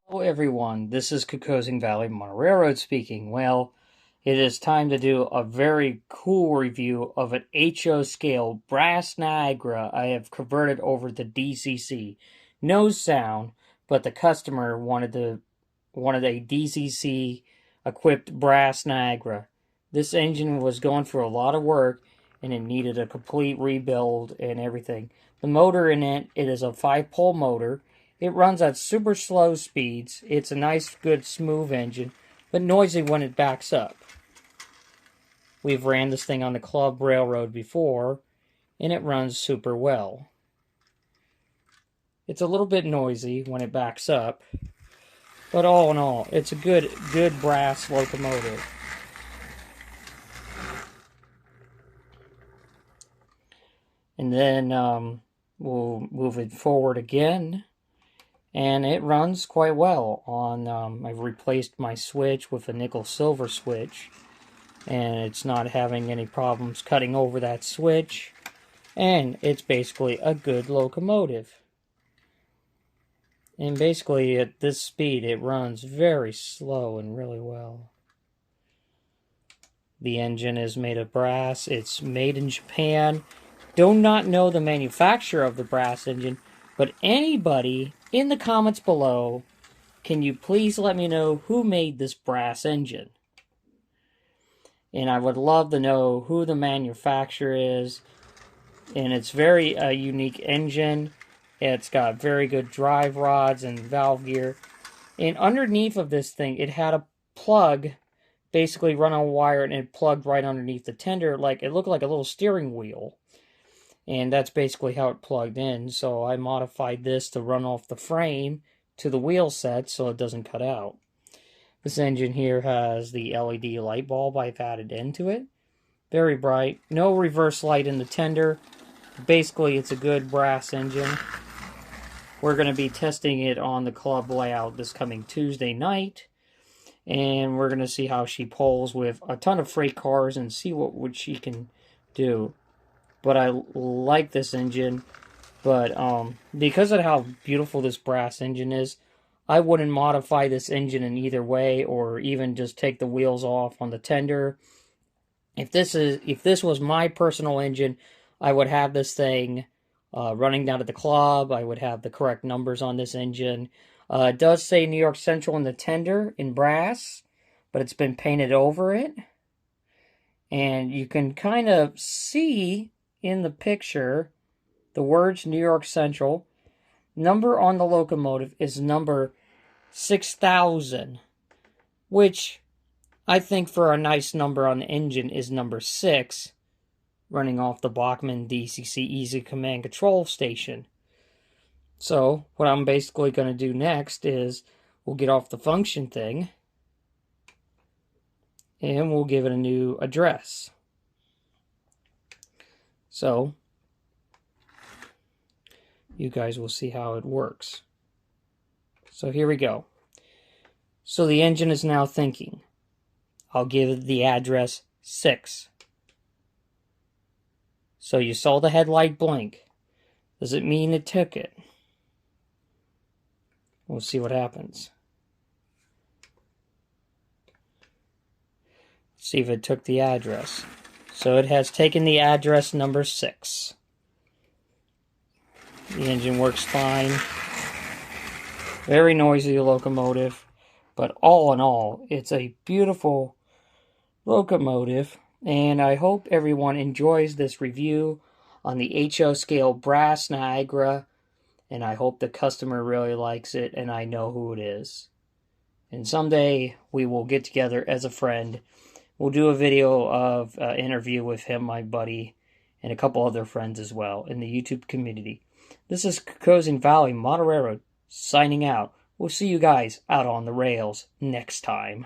Hello everyone, this is Cocosing Valley Mono Railroad speaking. Well, it is time to do a very cool review of an HO scale brass Niagara I have converted over to DCC. No sound, but the customer wanted a DCC equipped brass Niagara. This engine was going for a lot of work and it needed a complete rebuild and everything. The motor in it is a 5-pole motor. It runs at super slow speeds. It's a nice, good, smooth engine, but noisy when it backs up. We've ran this thing on the club railroad before, and it runs super well. It's a little bit noisy when it backs up, but all in all, it's a good brass locomotive. And then we'll move it forward again. And it runs quite well. I've replaced my switch with a nickel silver switch, and it's not having any problems cutting over that switch, and it's basically a good locomotive. And basically at this speed it runs very slow and really well. The engine is made of brass. It's made in Japan. Do not know the manufacturer of the brass engine, but anybody in the comments below, can you please let me know who made this brass engine? And I would love to know who the manufacturer is. And it's very unique engine. It's got very good drive rods and valve gear. And underneath of this thing, it had a plug, basically run on a wire, and it plugged right underneath the tender. Like it looked like a little steering wheel. And that's basically how it plugged in. So I modified this to run off the frame to the wheel set so it doesn't cut out. This engine here has the LED light bulb I've added into it. Very bright. No reverse light in the tender. Basically, it's a good brass engine. We're going to be testing it on the club layout this coming Tuesday night. And we're going to see how she pulls with a ton of freight cars and see what she can do. But I like this engine. But because of how beautiful this brass engine is, I wouldn't modify this engine in either way, or even just take the wheels off on the tender. If this was my personal engine, I would have this thing running down at the club. I would have the correct numbers on this engine. It does say New York Central in the tender in brass, but it's been painted over it. And you can kind of see in the picture the words New York Central. Number on the locomotive is number 6000, which I think for a nice number on the engine is number 6, running off the Bachmann DCC Easy Command Control Station. So what I'm basically going to do next is we'll get off the function thing and we'll give it a new address. So you guys will see how it works. So here we go. So the engine is now thinking. I'll give the address 6. So you saw the headlight blink. Does it mean it took it? We'll see what happens. Let's see if it took the address. So it has taken the address number 6. The engine works fine. Very noisy locomotive. But all in all, it's a beautiful locomotive. And I hope everyone enjoys this review on the HO scale brass Niagara. And I hope the customer really likes it, and I know who it is. And someday we will get together as a friend. We'll do a video of an interview with him, my buddy, and a couple other friends as well in the YouTube community. This is Cocosing Valley Mono Railroad signing out. We'll see you guys out on the rails next time.